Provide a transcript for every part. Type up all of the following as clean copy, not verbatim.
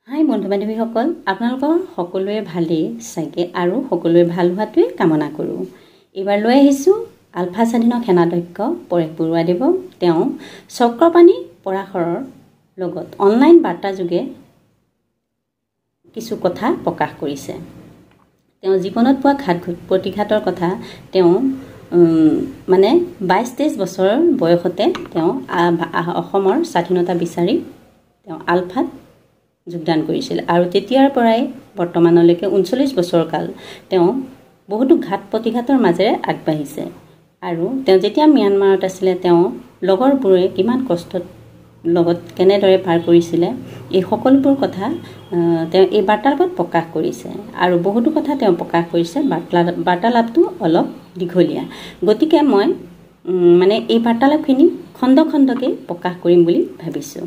হাই বন্ধু বান্ধৱীসকল, আপোনালোকৰ সকলোৰে ভালেই চাগে আৰু সকলোৰে ভাল হোৱাটোৱে কামনা কৰোঁ। এইবাৰ লৈ আহিছোঁ আলফা স্বাধীনৰ সেনাধ্যক্ষ পৰেশ বৰুৱাদেৱক তেওঁ চক্ৰপাণি পৰাশৰৰ লগত অনলাইন বাৰ্তা যোগে কিছু কথা প্ৰকাশ কৰিছে। তেওঁ জীৱনত পোৱা ঘাত প্ৰতিঘাতৰ কথা তেওঁ 22-23 বছৰৰ বয়সতে তেওঁ অসমৰ স্বাধীনতা বিচাৰি তেওঁ আলফাত যোগদান কৰিছিল আৰু তেতিয়াৰ পৰাই বৰ্তমানলৈকে 39 বছৰ কাল তেওঁ বহুতো ঘাত প্ৰতিঘাতৰ মাজেৰে আগবাঢ়িছে। আৰু তেওঁ যেতিয়া ম্যানমাৰত আছিলে তেওঁ লগৰবোৰে কিমান কষ্টত লগত কেনেদৰে পাৰ কৰিছিলে এই সকলোবোৰ কথা তেওঁ এই বাৰ্তালাপত প্ৰকাশ কৰিছে আৰু বহুতো কথা তেওঁ প্ৰকাশ কৰিছে। বাৰ্তালাপটো অলপ দীঘলীয়া, গতিকে মই এই বাৰ্তালাপখিনি খণ্ড খণ্ডকৈ প্ৰকাশ কৰিম বুলি ভাবিছোঁ।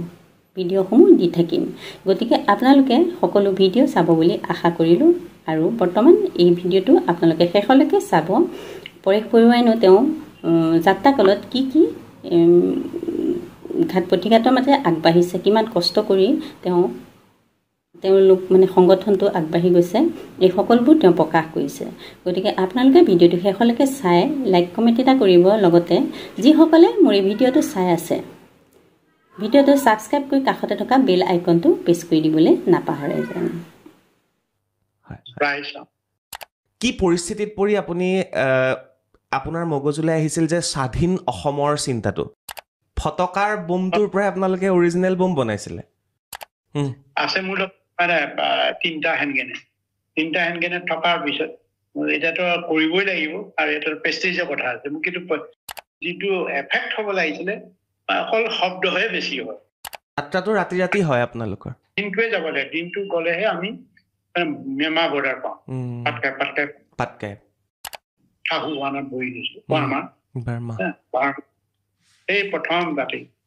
ভিডিঅ'সমূহ দি থাকিম, গতিকে আপোনালোকে সকলো ভিডিঅ' চাব বুলি আশা কৰিলোঁ আৰু বৰ্তমান এই ভিডিঅ'টো আপোনালোকে শেষলৈকে চাব। পৰেশ বৰুৱাইনো তেওঁ যাত্ৰাকালত কি ঘাত প্ৰতিঘাতৰ মাজে আগবাঢ়িছে, কিমান কষ্ট কৰি তেওঁলোক সংগঠনটো আগবাঢ়ি গৈছে, এই সকলোবোৰ তেওঁ প্ৰকাশ কৰিছে। গতিকে আপোনালোকে ভিডিঅ'টো শেষলৈকে চাই লাইক কমেণ্ট এটা কৰিব। লগতে যিসকলে মোৰ এই ভিডিঅ'টো চাই আছে ভিডিঅ'টো ছাবস্ক্ৰাইব কৰি কাষতে থকা বেল আইকনটো প্ৰেছ কৰি দিবলৈ নাপাহৰে যেন। কি পৰিস্থিতিত পৰি আপুনি আপোনাৰ মগজুলৈ আহিছিল যে স্বাধীন অসমৰ চিন্তাটো? ফটকাৰ বোমটোৰ পৰা আপোনালোকে অৰিজিনেল বোম বনাইছিলে? আছে মোৰ তিনিটা হেণ্ডগ্ৰেনেড থকাৰ পিছত এতিয়াতো কৰিবই লাগিব আৰু এটা প্ৰেষ্টিজৰ কথা আছে। মোক কিন্তু যিটো এফেক্ট হ'ব লাগিছিলে অকল শব্দহে বেছি হয়। যাত্ৰাটো ৰাতি ৰাতি হয় আপোনালোকৰ? দিনটোৱে যাব লাগে, দিনটো গ'লেহে আমি ম্যানমাৰ বৰ্ডাৰ পাওঁ। পাটকাই শাহু ওৱানত বহি দিছো এই প্ৰথম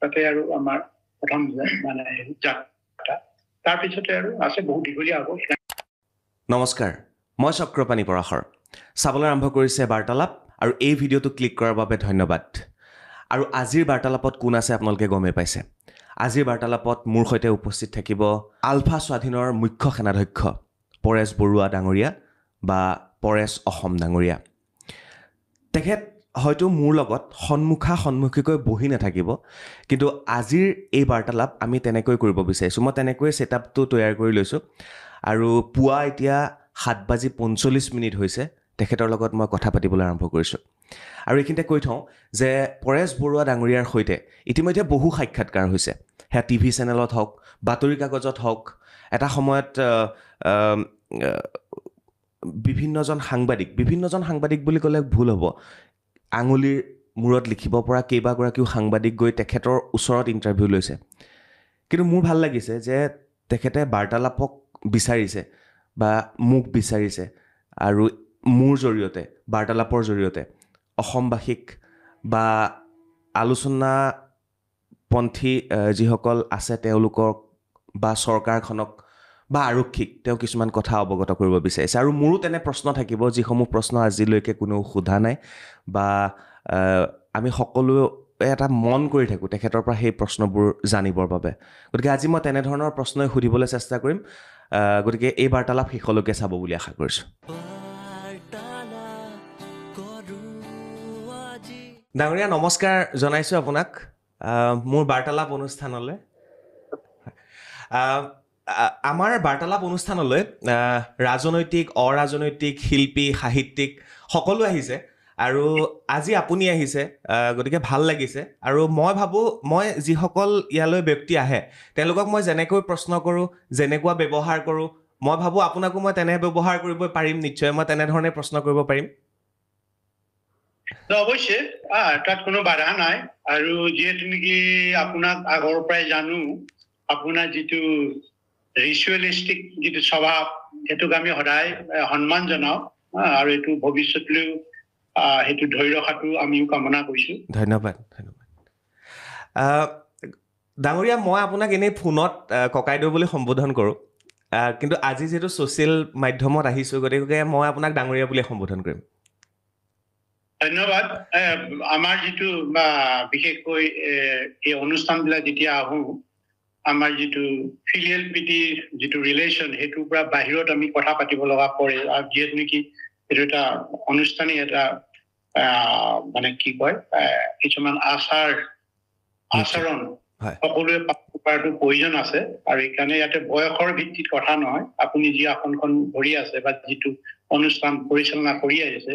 তাতে আৰু আমাৰ প্ৰথম যাত্ৰা। তাৰপিছতে আৰু আছে বহুত দীঘলীয়া হ'ব। নমস্কাৰ, মই চক্ৰপাণি পৰাশৰ। চাবলৈ আৰম্ভ কৰিছে বাৰ্তালাপ আৰু এই ভিডিঅ'টো ক্লিক কৰাৰ বাবে ধন্যবাদ। আৰু আজিৰ বাৰ্তালাপত কোন আছে আপোনালোকে গমেই পাইছে। আজিৰ বাৰ্তালাপত মোৰ সৈতে উপস্থিত থাকিব আলফা স্বাধীনৰ মুখ্য সেনাধ্যক্ষ পৰেশ বৰুৱা ডাঙৰীয়া বা পৰেশ অসম ডাঙৰীয়া। তেখেত হয়তো মোৰ লগত সন্মুখীকৈ বহি নাথাকিব, কিন্তু আজিৰ এই বাৰ্তালাপ আমি তেনেকৈ কৰিব বিচাৰিছোঁ। মই তেনেকৈ ছেটআপটো তৈয়াৰ কৰি লৈছোঁ আৰু পুৱা এতিয়া 7:45 হৈছে। তেখেতৰ লগত মই কথা পাতিবলৈ আৰম্ভ কৰিছোঁ আৰু এইখিনিতে কৈ থওঁ যে পৰেশ বৰুৱা ডাঙৰীয়াৰ সৈতে ইতিমধ্যে বহু সাক্ষাৎকাৰ হৈছে। সেয়া টিভি চেনেলত হওক, বাতৰি কাগজত হওক, এটা সময়ত বিভিন্নজন সাংবাদিক বুলি ক'লে ভুল হ'ব, আঙুলিৰ মূৰত লিখিব পৰা কেইবাগৰাকীও সাংবাদিক গৈ তেখেতৰ ওচৰত ইণ্টাৰভিউ লৈছে। কিন্তু মোৰ ভাল লাগিছে যে তেখেতে বাৰ্তালাপক বিচাৰিছে বা মোক বিচাৰিছে আৰু মোৰ জৰিয়তে বাৰ্তালাপৰ জৰিয়তে অসমবাসীক বা আলোচনাপন্থী যিসকল আছে তেওঁলোকক বা চৰকাৰখনক বা আৰক্ষীক তেওঁ কিছুমান কথা অৱগত কৰিব বিচাৰিছে। আৰু মোৰো তেনে প্ৰশ্ন থাকিব যিসমূহ প্ৰশ্ন আজিলৈকে কোনেও সোধা নাই বা আমি সকলোৱে এটা মন কৰি থাকোঁ তেখেতৰ পৰা সেই প্ৰশ্নবোৰ জানিবৰ বাবে। গতিকে আজি মই তেনেধৰণৰ প্ৰশ্নই সুধিবলৈ চেষ্টা কৰিম। গতিকে এই বাৰ্তালাপ শেষলৈকে চাব বুলি আশা কৰিছোঁ। ডাঙৰীয়া নমস্কাৰ জনাইছোঁ আপোনাক মোৰ বাৰ্তালাপ অনুষ্ঠানলৈ। আমাৰ বাৰ্তালাপ অনুষ্ঠানলৈ ৰাজনৈতিক, অৰাজনৈতিক, শিল্পী, সাহিত্যিক সকলো আহিছে আৰু আজি আপুনি আহিছে, গতিকে ভাল লাগিছে। আৰু মই ভাবোঁ মই যিসকল ইয়ালৈ ব্যক্তি আহে তেওঁলোকক মই যেনেকৈ প্ৰশ্ন কৰোঁ, যেনেকুৱা ব্যৱহাৰ কৰোঁ, মই ভাবোঁ আপোনাকো মই তেনে ব্যৱহাৰ কৰিব পাৰিম। নিশ্চয় মই তেনেধৰণে প্ৰশ্ন কৰিব পাৰিম। অৱশ্যে তাত কোনো বাধা নাই। আৰু যিহেতু নেকি আপোনাক আগৰ পৰাই জানো, আপোনাৰ যিটো ৰিচুৱেলিষ্টিক যিটো স্বভাৱ সেইটোক আমি সদায় সন্মান জনাওঁ আৰু এইটো ভৱিষ্যতলৈও সেইটো ধৰি ৰখাটো আমিও কামনা কৰিছোঁ। ধন্যবাদ। ডাঙৰীয়া, মই আপোনাক এনেই ফোনত ককাইদেউ বুলি সম্বোধন কৰোঁ, কিন্তু আজি যিহেতু ছ'চিয়েল মাধ্যমত আহিছোঁ গতিকে মই আপোনাক ডাঙৰীয়া বুলি সম্বোধন কৰিম। ধন্যবাদ। আমাৰ যিটো বিশেষকৈ এই অনুষ্ঠানবিলাক যেতিয়া আহোঁ আমাৰ যিটো ফিলিয়েল পিটিৰ যিটো ৰিলেশ্যন সেইটোৰ পৰা বাহিৰত আমি কথা পাতিব লগা পৰে আৰু যিহেতু নেকি এইটো এটা অনুষ্ঠানিক এটা মানে কি কয় কিছুমান আচৰণ সকলোৱে কৰাটো প্ৰয়োজন আছে আৰু এইকাৰণে ইয়াতে বয়সৰ ভিত্তিত কথা নহয় আপুনি যি আসনখন ধৰি আছে বা যিটো অনুষ্ঠান পৰিচালনা কৰি আহিছে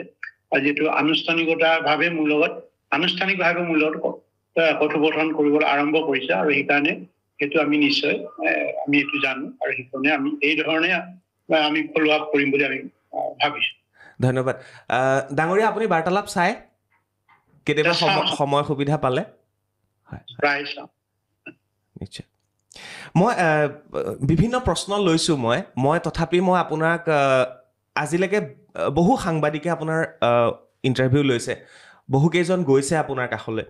আৰু যিটো আনুষ্ঠানিকতাভাৱে মোৰ লগত কথোপকথন কৰিবলৈ আৰম্ভ কৰিছে আৰু সেইকাৰণে সেইটো আমি নিশ্চয় আমি এইটো জানো আৰু সেইকাৰণে আমি এই ধৰণে আমি ফলো আপ কৰিম বুলি আমি ভাবিছো ধন্যবাদ ডাঙৰীয়া আপুনি বাৰ্তালাপ চাই কেতিয়াবা সময় সুবিধা পালে প্ৰায় চাওঁ নিশ্চয় মই বিভিন্ন প্ৰশ্ন লৈছোঁ মই তথাপি মই আপোনাক আজিলৈকে বহু সাংবাদিকে আপোনাৰ ইণ্টাৰভিউ লৈছে বহুকেইজন গৈছে আপোনাৰ কাষলৈ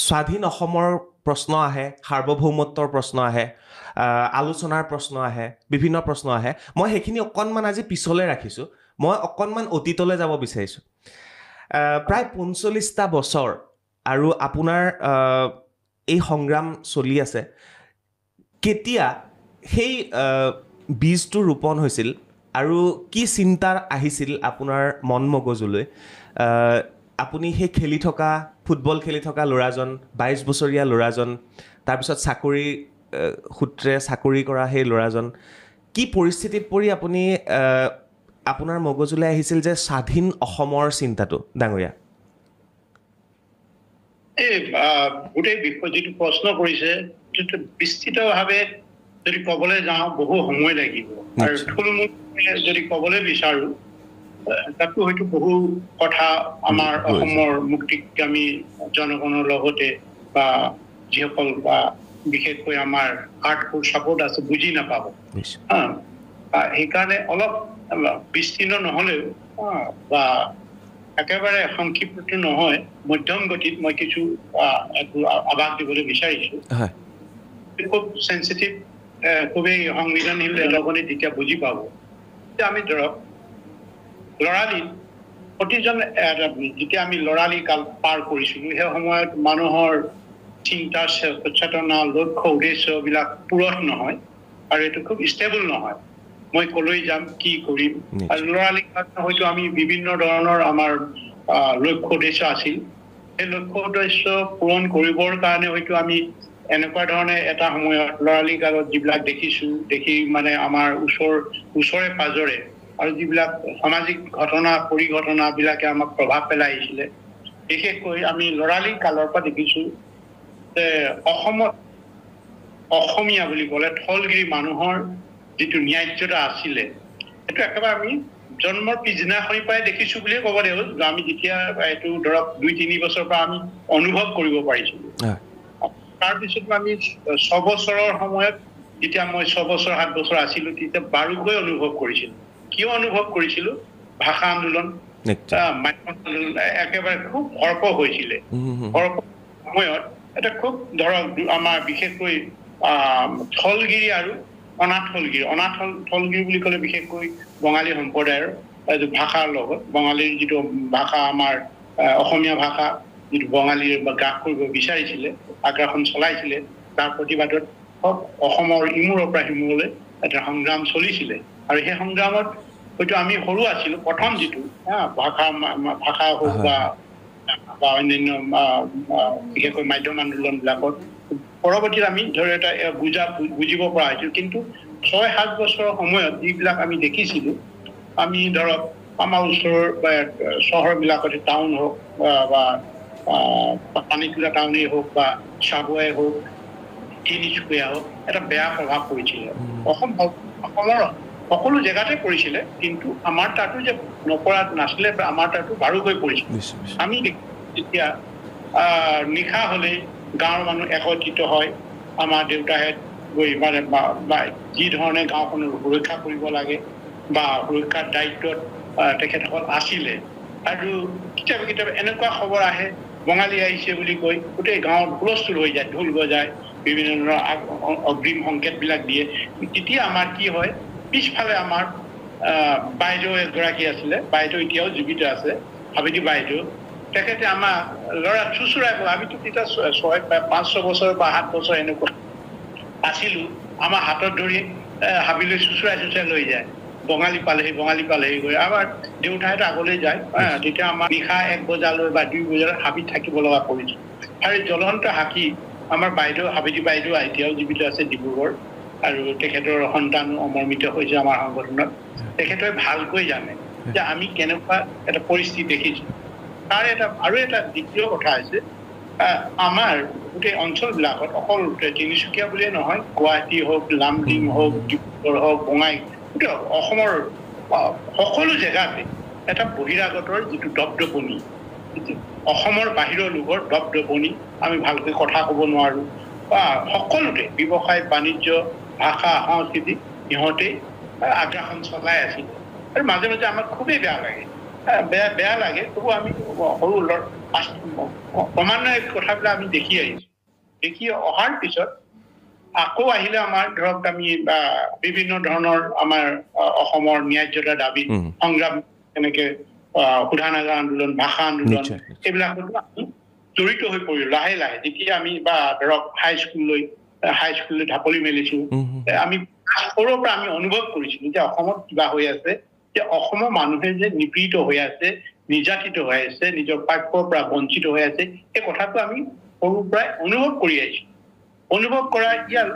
স্বাধীন অসমৰ প্ৰশ্ন আহে সাৰ্বভৌমত্বৰ প্ৰশ্ন আহে আলোচনাৰ প্ৰশ্ন আহে বিভিন্ন প্ৰশ্ন আহে মই সেইখিনি অকণমান আজি পিছলৈ ৰাখিছোঁ মই অকণমান অতীতলৈ যাব বিচাৰিছোঁ প্ৰায় ৪৫টা বছৰ আৰু আপোনাৰ এই সংগ্ৰাম চলি আছে কেতিয়া সেই বীজটো ৰোপণ হৈছিল আৰু কি চিন্তা আহিছিল আপোনাৰ মন মগজুলৈ আপুনি সেই খেলি থকা ফুটবল খেলি থকা ল'ৰাজন ২২ বছৰীয়া ল'ৰাজন তাৰপিছত চাকৰি সূত্ৰে চাকৰি কৰা সেই ল'ৰাজন কি পৰিস্থিতিত পৰি আপুনি আপোনাৰ মগজুলৈ আহিছিল যে স্বাধীন অসমৰ চিন্তাটো ডাঙৰীয়া এই গোটেই বিষয় যিটো প্ৰশ্ন কৰিছে বিস্তৃতভাৱে যদি ক'বলৈ যাওঁ বহু সময় লাগিব আৰু থুলমূল যদি ক'বলৈ বিচাৰো তাতো হয়তো বহু কথা আমাৰ অসমৰ মুক্তিকামী জনগণৰ লগতে বা যিসকল বা বিশেষকৈ আমাৰ হাৰ্টফুল ছাপোৰ্ট আছে বুজি নাপাব সেইকাৰণে অলপ বিস্তীৰ্ণ নহ'লেও বা একেবাৰে সংক্ষিপ্ত নহয় মধ্যম গতিত মই কিছু আভাস দিবলৈ বিচাৰিছোঁ খুব চেঞ্চিটিভ খুবেই সংবেদনশীল জনগণে তেতিয়া বুজি পাব আমি ধৰক লৰালি প্ৰতিজন যেতিয়া আমি লৰালি কাল পাৰ কৰিছিলোঁ সেই সময়ত মানুহৰ চিন্তা চেতনা লক্ষ্য উদ্দেশ্যবিলাক পূৰঠ নহয় আৰু এইটো খুব ষ্টেবল নহয় মই কলৈ যাম কি কৰিম আৰু লৰালি কালত হয়তো আমি বিভিন্ন ধৰণৰ আমাৰ লক্ষ্য উদ্দেশ্য আছিল সেই লক্ষ্য উদ্দেশ্য পূৰণ কৰিবৰ কাৰণে হয়তো আমি এনেকুৱা ধৰণে এটা সময়ত লৰালি কালত যিবিলাক দেখি মানে আমাৰ ওচৰে পাজৰে আৰু যিবিলাক সামাজিক ঘটনা পৰিঘটনাবিলাকে আমাক প্ৰভাৱ পেলাই আহিছিলে বিশেষকৈ আমি লৰালি কালৰ পৰা দেখিছোঁ যে অসমত অসমীয়া বুলি ক'লে থলগিৰি মানুহৰ যিটো ন্যায্যতা আছিলে সেইটো একেবাৰে আমি জন্মৰ পিছদিনাখনি পৰাই দেখিছোঁ বুলিয়ে ক'ব লাগিব আমি যেতিয়া এইটো ধৰক ২-৩ বছৰৰ পৰা আমি অনুভৱ কৰিব পাৰিছিলোঁ তাৰপিছত আমি ৬ বছৰৰ সময়ত যেতিয়া মই ৬ বছৰ ৭ বছৰ আছিলোঁ তেতিয়া বাৰুকৈ অনুভৱ কৰিছিলোঁ কিয় অনুভৱ কৰিছিলোঁ ভাষা আন্দোলন একেবাৰে খুব ভৰপক হৈছিলে ভৰপক সময়ত এটা খুব ধৰক আমাৰ বিশেষকৈ থলগিৰি আৰু অনাথ থলগিৰি বুলি ক'লে বিশেষকৈ বঙালী সম্প্ৰদায়ৰ ভাষাৰ লগত বঙালীৰ যিটো ভাষা আমাৰ অসমীয়া ভাষা যিটো বঙালীৰ গ্ৰাস কৰিব বিচাৰিছিলে আগ্ৰাসন চলাইছিলে তাৰ প্ৰতিবাদত অসমৰ ইমূৰৰ পৰা সিমূৰলৈ এটা সংগ্ৰাম চলিছিলে আৰু সেই সংগ্ৰামত হয়তো আমি সৰু আছিলোঁ প্ৰথম যিটো ভাষা হওক বা অন্যান্য বিশেষকৈ মাধ্যম আন্দোলনবিলাকত পৰৱৰ্তীত আমি ধৰি এটা বুজিব পৰা হৈছিল কিন্তু ৬-৭ বছৰৰ সময়ত যিবিলাক আমি দেখিছিলোঁ আমি ধৰক আমাৰ ওচৰৰ চহৰবিলাকতে টাউন হওক বা পানীতোলা টাউনেই হওক বা চাবুৱাই হওক তিনিচুকীয়া হওক এটা বেয়া প্ৰভাৱ পৰিছিলে অসমৰ সকলো জেগাতে পৰিছিলে কিন্তু আমাৰ তাতো যে নপৰা নাছিলে আমাৰ তাতো বাৰুকৈ পৰিছিল আমি যেতিয়া নিশা হ'লে গাঁৱৰ মানুহ একত্ৰিত হয় আমাৰ দেউতাহঁত গৈ মানে যি ধৰণে গাঁওখনৰ সুৰক্ষা কৰিব লাগে বা সুৰক্ষাৰ দায়িত্বত তেখেতসকল আছিলে আৰু কেতিয়াবা এনেকুৱা খবৰ আহে বঙালী আহিছে বুলি কৈ গোটেই গাঁৱত হুলস্থুল হৈ যায় ঢোল বজায় বিভিন্ন ধৰণৰ অগ্ৰিম সংকেতবিলাক দিয়ে তেতিয়া আমাৰ কি হয় পিছফালে আমাৰ বাইদেউ এগৰাকী আছিলে বাইদেউ এতিয়াও জীৱিত আছে হাবিদি বাইদেউ তেখেতে আমাৰ ল'ৰা চুচুৰাই আমিতো তেতিয়া ৫-৬ বছৰ বা ৭ বছৰ এনেকুৱা আছিলোঁ আমাৰ হাতত ধৰি হাবিলৈ চুচুৰাই লৈ যায় বঙালী পালেহি গৈ আমাৰ দেউতাহঁতে আগলৈ যায় তেতিয়া আমাৰ নিশা 1 বজালৈ বা 2 বজালৈ হাবিত থাকিব লগা কৰিছিল আৰু জ্বলন্ত হাতী আমাৰ হাবিতি বাইদেউ এতিয়াও জীৱিত আছে ডিব্ৰুগড় আৰু তেখেতৰ সন্তান অমৰ্মিত হৈছে আমাৰ সংগঠনত তেখেতে ভালকৈ জানে যে আমি কেনেকুৱা এটা পৰিস্থিতি দেখিছোঁ তাৰ আৰু এটা দ্বিতীয় কথা আছে আমাৰ গোটেই অঞ্চলবিলাকত অকল তিনিচুকীয়া বুলিয়ে নহয় গুৱাহাটী হওক লামডিং হওক ডিব্ৰুগড় হওক বঙাইগাঁও গোটেই অসমৰ সকলো জেগাতে এটা বহিৰাগতৰ যিটো দপদপনি অসমৰ বাহিৰৰ লোকৰ দপদপনি আমি ভালকৈ কথা ক'ব নোৱাৰোঁ বা সকলোতে ব্যৱসায় বাণিজ্য ভাষা সংস্কৃতি সিহঁতে আগ্ৰাসন চলাই আছিলে আৰু মাজে মাজে আমাক খুবেই বেয়া লাগে তবু আমি সৰু ক্ৰমান্বয়ে কথাবিলাক আমি দেখি আহিছোঁ দেখি অহাৰ পিছত আকৌ আহিলে আমাৰ ধৰক আমি বিভিন্ন ধৰণৰ আমাৰ অসমৰ ন্যায্যতা দাবী সংগ্ৰাম এনেকে শোধনাগাৰ আন্দোলন ভাষা আন্দোলন এইবিলাকতো আমি জড়িত হৈ পৰিলোঁ লাহে লাহে যেতিয়া আমি ধৰক হাইস্কুললৈ ঢাপলি মেলিছোঁ আমি সৰুৰ পৰা আমি অনুভৱ কৰিছিলোঁ যে অসমত কিবা হৈ আছে যে অসমৰ মানুহে যে নিপীড়িত হৈ আছে নিৰ্যাতিত হৈ আছে নিজৰ প্ৰাপ্যৰ পৰা বঞ্চিত হৈ আছে এই কথাটো আমি সৰুৰ পৰাই অনুভৱ কৰি আহিছোঁ অনুভৱ কৰা ইয়াৰ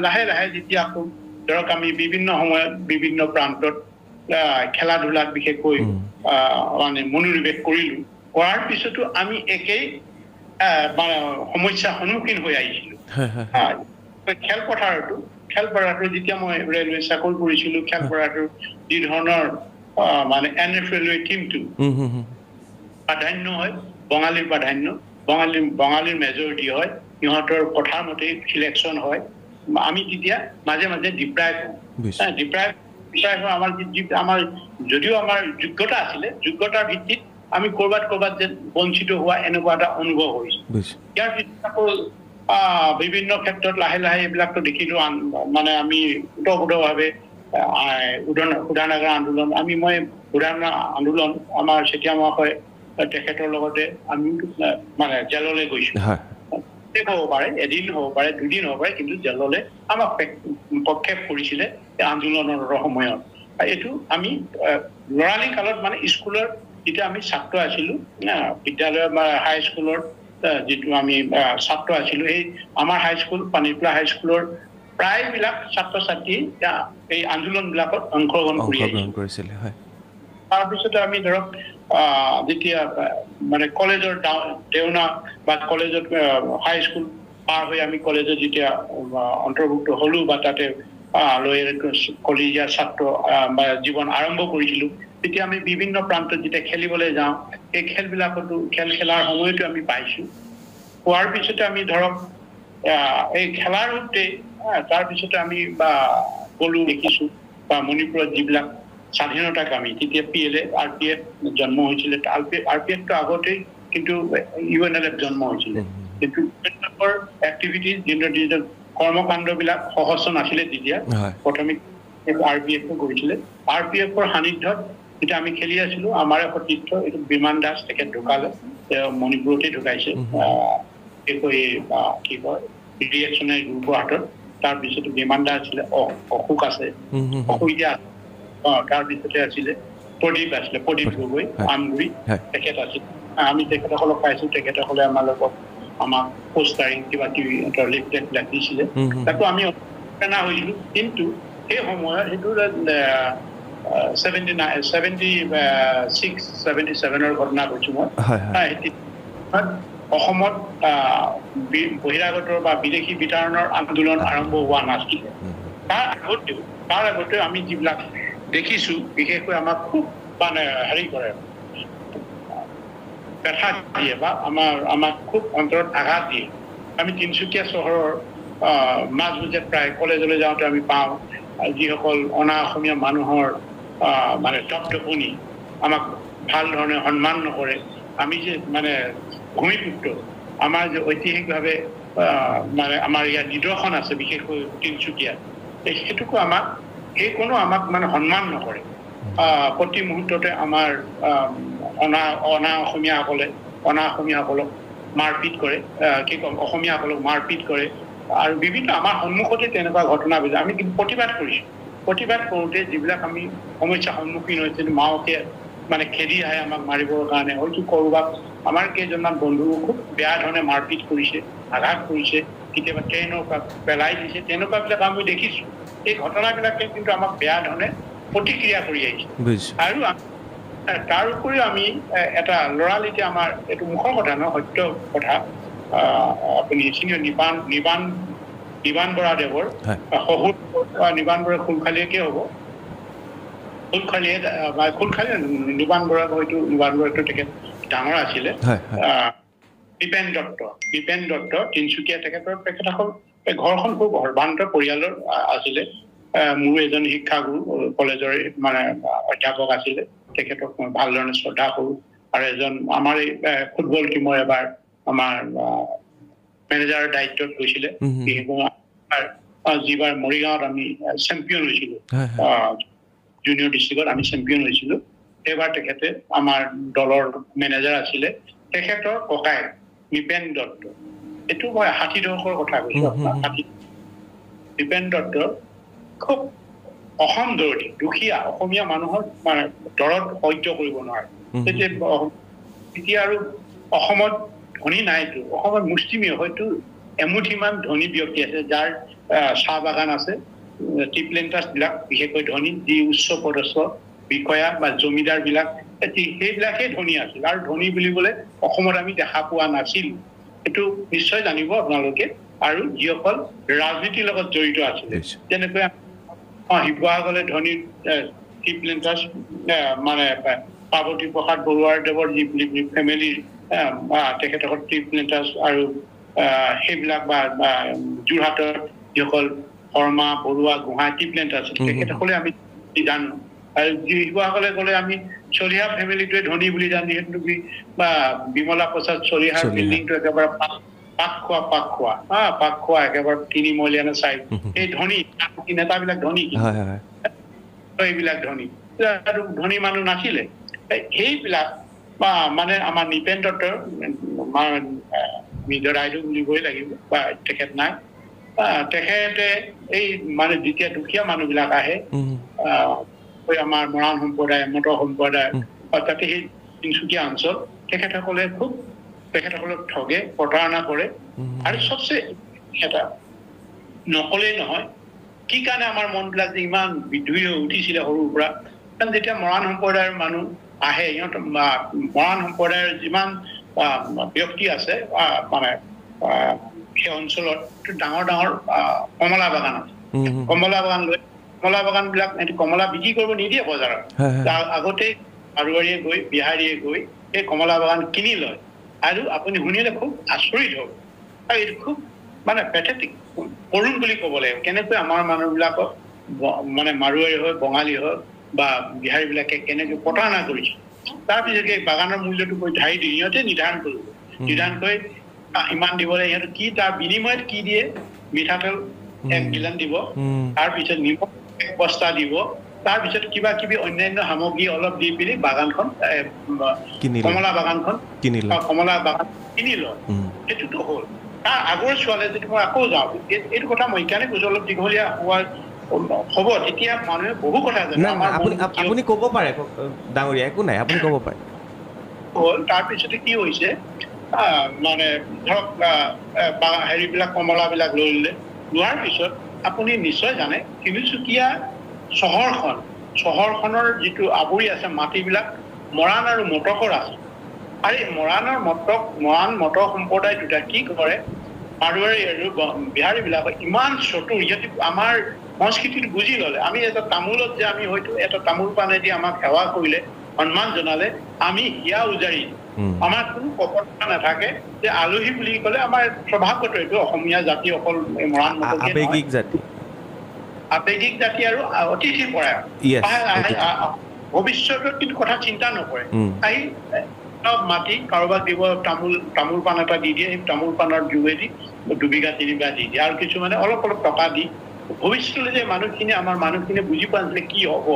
লাহে লাহে যেতিয়া আকৌ ধৰক আমি বিভিন্ন সময়ত বিভিন্ন প্ৰান্তত খেলা ধূলাত বিশেষকৈ মানে মনোনিৱেশ কৰিলোঁ কৰাৰ পিছতো আমি একেই সমস্যাৰ সন্মুখীন হৈ আহিছিলোঁ খেলপথাৰতো যেতিয়া মই ৰেলৱে চাকৰি কৰিছিলোঁ খেলপথাৰটো যি ধৰণৰ মানে NFL টিমটো প্ৰাধান্য হয় বঙালীৰ প্ৰাধান্য বঙালীৰ মেজৰিটি হয় সিহঁতৰ কথাৰ মতে সিলেকশ্যন হয় আমি তেতিয়া মাজে মাজে ডিপ্ৰাইভ আমাৰ যদিও আমাৰ যোগ্যতা আছিলে যোগ্যতাৰ ভিত্তিত আমি ক'ৰবাত যে বঞ্চিত হোৱা এনেকুৱা এটা অনুভৱ হৈছিল ইয়াৰ পিছত আকৌ বিভিন্ন ক্ষেত্ৰত লাহে লাহে এইবিলাকতো দেখিলোঁ মানে আমি ওতঃপ্ৰোতভাৱে শোধনাগাৰ আন্দোলন মই শোধনাগাৰ আন্দোলন আমাৰ চেতিয়া মহাশয় তেখেতৰ লগতে আমি মানে জেললৈ গৈছোঁ হ'ব পাৰে এদিন হ'ব পাৰে 2 দিন হ'ব পাৰে কিন্তু জেললৈ আমাক প্ৰক্ষেপ কৰিছিলে আন্দোলনৰ সময়ত এইটো আমি ল'ৰালি কালত মানে স্কুলৰ যেতিয়া আমি ছাত্ৰ আছিলোঁ বিদ্যালয় বা হাইস্কুলৰ যিটো আমি ছাত্ৰ আছিলোঁ এই আমাৰ হাইস্কুল পানীতোলা হাইস্কুলৰ প্ৰায়বিলাক ছাত্ৰ ছাত্ৰী এই আন্দোলনবিলাকত অংশগ্ৰহণ কৰিছিলে তাৰপিছতে আমি ধৰক যেতিয়া মানে কলেজৰ দেওনা বা কলেজত হাইস্কুল পাৰ হৈ আমি কলেজত যেতিয়া অন্তৰ্ভুক্ত হ'লোঁ বা তাতে কলেজীয়া ছাত্ৰ বা জীৱন আৰম্ভ কৰিছিলোঁ তেতিয়া আমি বিভিন্ন প্ৰান্তত যেতিয়া খেলিবলৈ যাওঁ এই খেলবিলাকতো খেলাৰ সময়তো আমি পাইছোঁ পোৱাৰ পিছতে আমি ধৰক এই খেলাৰ সৈতে তাৰপিছতে আমি গ'লোঁ দেখিছোঁ বা মণিপুৰত যিবিলাক স্বাধীনতাকামী তেতিয়া PLA RPF জন্ম হৈছিলে RPFটো আগতেই কিন্তু UNLF জন্ম হৈছিলে কিন্তু এক্টিভিটিজ যিটো কৰ্মকাণ্ডবিলাক সহজ নাছিলে তেতিয়া প্ৰথমে RPFটো কৰিছিলে RPFৰ সান্নিধ্যত যেতিয়া আমি খেলি আছিলোঁ আমাৰে সতীৰ্থ এইটো বিমান দাস তেখেত ঢুকালে তেওঁ মণিপুৰতে ঢুকাইছে কি কয় ৰিয়েকশ্যনাৰী গ্ৰুপৰ হাতত তাৰপিছতে বিমান দাস আছিলে অশোক আছে অশোক এতিয়া তাৰপিছতে আছিলে প্ৰদীপ গগৈ আমগুৰি তেখেত আছিল আমি তেখেতসকলক পাইছোঁ তেখেতসকলে আমাৰ লগত আমাক পোষ্টাৰিং কিবা কিবি লিফলেটবিলাক দিছিলে তাকো আমি অনা হৈছিলোঁ কিন্তু সেই সময়ত সেইটো 76-77 ঘটনা কৈছোঁ মই অসমত বহিৰাগতৰ বা বিদেশী বিতৰণৰ আন্দোলন আৰম্ভ হোৱা নাছিলে তাৰ আগতেও আমি যিবিলাক দেখিছোঁ বিশেষকৈ আমাক খুব মানে হেৰি কৰে ব্যথা দিয়ে বা আমাক খুব অন্তৰত আঘাত দিয়ে আমি তিনিচুকীয়া চহৰৰ মাজমজিয়াত প্ৰায় কলেজলৈ যাওঁতে আমি পাওঁ যিসকল অনা অসমীয়া মানুহৰ মানে দপদপনি আমাক ভাল ধৰণে সন্মান নকৰে আমি যে মানে ভূমিপুত্ৰ আমাৰ যে ঐতিহাসিকভাৱে মানে আমাৰ ইয়াত নিদৰ্শন আছে বিশেষকৈ তিনিচুকীয়াত সেইটোকো আমাক আমাক মানে সন্মান নকৰে প্ৰতি মুহূৰ্ততে আমাৰ অনা অসমীয়াসকলক মাৰপিট কৰে অসমীয়াসকলক মাৰপিট কৰে আৰু বিভিন্ন আমাৰ সন্মুখতে তেনেকুৱা ঘটনাবিলাক আমি কিন্তু প্ৰতিবাদ কৰিছোঁ প্ৰতিবাদ কৰোঁতে যিবিলাক আমি সমস্যাৰ সন্মুখীন হৈছিলোঁ মাওকে মানে খেদি আহে আমাক মাৰিবৰ কাৰণে হয়তো ক'ৰবাত আমাৰ কেইজনমান বন্ধুও খুব বেয়া ধৰণে মাৰপিট কৰিছে আঘাত কৰিছে কেতিয়াবা ট্ৰেইনৰ পৰা পেলাই দিছে তেনেকুৱাবিলাক আমি দেখিছোঁ এই ঘটনাবিলাকে কিন্তু আমাক বেয়া ধৰণে প্ৰতিক্ৰিয়া কৰি আহিছে আৰু তাৰ উপৰিও আমি এটা ল'ৰালিতে আমাৰ এইটো মুখৰ কথা নহয় সত্য কথা আপুনি চিনিয়ৰ নিবান বৰাদেৱৰ শহুৰ নিবান বৰা খুলখালীকে হ'ব খুলখালীয়ে নিবান বৰা হয়তো নিবান বৰাটো তেখেত ডাঙৰ আছিলে দীপেন দত্ত তিনিচুকীয়া তেখেতৰ ঘৰখন খুব সৰ্বান্ত পৰিয়ালৰ আছিলে মোৰ এজন শিক্ষাগুৰু কলেজৰ মানে অধ্যাপক আছিলে তেখেতক মই ভাল ধৰণে শ্ৰদ্ধা কৰোঁ আৰু এজন আমাৰ এই ফুটবল টীমৰ এবাৰ আমাৰ মেনেজাৰৰ দায়িত্বত গৈছিলে যিবাৰ মৰিগাঁৱত আমি চেম্পিয়ন হৈছিলোঁ জুনিয়ৰ ডিষ্ট্ৰিক্টত আমি চেম্পিয়ন হৈছিলোঁ সেইবাৰ তেখেতে আমাৰ দলৰ মেনেজাৰ আছিলে তেখেতৰ ককাই দীপেন দত্ত এইটো মই ৬০ দশকৰ কথা কৈছোঁ আপোনাৰ দীপেন দত্ত খুব অসম দৰদী দুখীয়া অসমীয়া মানুহৰ মানে দৰত সহ্য কৰিব নোৱাৰে এতিয়া আৰু অসমত ধনী নাইতো অসমত মুষ্টিমেয় হয়তো এমুঠিমান ধনী ব্যক্তি আছে যাৰ চাহ বাগান আছে টি প্লেণ্টাৰ্ছবিলাক বিশেষকৈ ধনী যি উচ্চ পদস্থ বিষয়া বা জমিদাৰবিলাক সেইবিলাকেই ধনী আছিল আৰু ধনী বুলিবলৈ অসমত আমি দেখা পোৱা নাছিল এইটো নিশ্চয় জানিব আপোনালোকে আৰু যিসকল ৰাজনীতিৰ লগত জড়িত আছিলে যেনেকৈ শিৱসাগৰলে ধনী টি প্লেণ্টাৰ্ছ মানে পাৰ্বতী প্ৰসাদ বৰুৱাদেৱৰ যি ফেমিলিৰ তেখেতসকল টি প্লেণ্টাৰ্ছ আৰু সেইবিলাক বা যোৰহাটৰ যিসকল শৰ্মা বৰুৱা গোহাঁই টি প্লেণ্টাৰ্ছ আছিল তেখেতসকলে আমি জানো আৰু শিৱসাগৰলৈ গ'লে আমি চলিহা ফেমিলিটোৱে ধনী বুলি জানি সেইটো বা বিমলা প্ৰসাদ চলিহাৰ বিল্ডিংটো একেবাৰে পাক খোৱা একেবাৰে ৩ মহলীয়া চাই এই ধনী নেতাবিলাক ধনী এইবিলাক ধনী ধনী মানুহ নাছিলে সেইবিলাক বা মানে আমাৰ নিপেন দত্তৰ নিজৰ আইডু বুলিবই লাগিব বা তেখেত নাই তেখেতে এই মানে যেতিয়া দুখীয়া মানুহবিলাক আহে আমাৰ মৰাণ সম্প্ৰদায় মটৰ সম্প্ৰদায় তাতে সেই তিনিচুকীয়া অঞ্চল তেখেতসকলক ঠগে প্ৰতাৰণা কৰে আৰু চবচে এটা নকলেই নহয় কি কাৰণে আমাৰ মনবিলাক যে ইমান বিদ্ৰোহী হৈ উঠিছিলে সৰুৰ পৰা কাৰণ যেতিয়া মৰাণ সম্প্ৰদায়ৰ মানুহ আহে সিহঁত মৰাণ সম্প্ৰদায়ৰ যিমান ব্যক্তি আছে মানে সেই অঞ্চলত ডাঙৰ কমলা বাগান আছে কমলা বাগানবিলাক কমলা বিক্ৰী কৰিব নিদিয়ে বজাৰত আগতেই মাৰোৱাৰীয়ে গৈ বিহাৰীয়ে গৈ এই কমলা বাগান কিনি লয় আৰু আপুনি শুনিলে খুব আচৰিত হ'ব আৰু এইটো খুব মানে পেথেটিক কৰুণ বুলি ক'ব লাগিব কেনেকৈ আমাৰ মানুহবিলাকক মানে মাৰোৱাৰী হয় বঙালী হয় বা বিহাৰীবিলাকে কেনেকৈ প্ৰতাৰণা কৰিছে তাৰপিছত এই বাগানৰ মূল্যটো কৈ ধাৰি দি সিহঁতে নিৰ্ধাৰণ কৰি ইমান দিবলৈ সিহঁতে কি তাৰ বিনিময়ত কি দিয়ে মিঠাতেল 1 গিলান দিব তাৰপিছত নিমখ 1 বস্তা দিব তাৰপিছত কিবা কিবি অন্যান্য সামগ্ৰী অলপ দি পিনি বাগানখন কমলা বাগান কিনি লয় সেইটোতো হ'ল তাৰ আগৰ ছোৱালী যদি মই আকৌ যাওঁ এইটো কথা মই সেইকাৰণে কৈছোঁ অলপ দীঘলীয়া হ'ব তেতিয়া মানুহে বহু কথা জানে আপুনি ক'ব পাৰে ডাঙৰীয়া একো নাই আপুনি ক'ব পাৰে হ'ল তাৰপিছতে কি হৈছে মানে ধৰক হেৰিবিলাক কমলাবিলাক লোৱাৰ পিছত আপুনি নিশ্চয় জানে তিনিচুকীয়া চহৰখনৰ যিটো আৱৰি আছে মাটিবিলাক মৰাণ আৰু মটকৰ আছে আৰু এই মৰাণ মটক সম্প্ৰদায় দুটা কি কৰে মাৰোৱাৰী আৰু বিহাৰীবিলাকক ইমান চতুৰ সিহঁতি আমাৰ সংস্কৃতিটো বুজি ল'লে আমি এটা তামোলত যে আমি হয়তো এটা তামোল পানেদি আমাক সেৱা কৰিলে সন্মান জনালে আমি হিয়া উজাৰি আমাৰ কোনো কপটতা নাথাকে যে আলহী বুলি ক'লে আমাৰ স্বভাৱগত এইটো অসমীয়া জাতি অকল মৰাণ আৱেগিক জাতি আৰু অতিথি পৰায়ণ ভৱিষ্যতত কিন্তু কথা চিন্তা নকৰে আহি মাটি কাৰোবাক দিব তামোল পাণ এটা দি দিয়ে সেই তামোল পাণৰ যোগেদি 2 বিঘা 3 বিঘা দি দিয়ে আৰু কিছুমানে অলপ টকা দি ভৱিষ্যতলৈ যে আমাৰ মানুহখিনিয়ে বুজি পোৱা নাছিলে কি হ'ব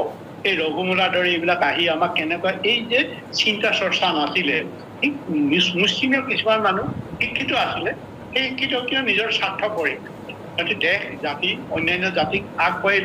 এই ৰঘুমূলাৰ দৰে এইবিলাক আহি আমাক কেনেকুৱা এই যে চিন্তা চৰ্চা নাছিলে মুছলিমৰ কিছুমান মানুহ শিক্ষিত আছিলে সেই শিক্ষিত কিয় নিজৰ স্বাৰ্থ পৰে দেশ জাতি অন্যান্য জাতিক আগবঢ়াই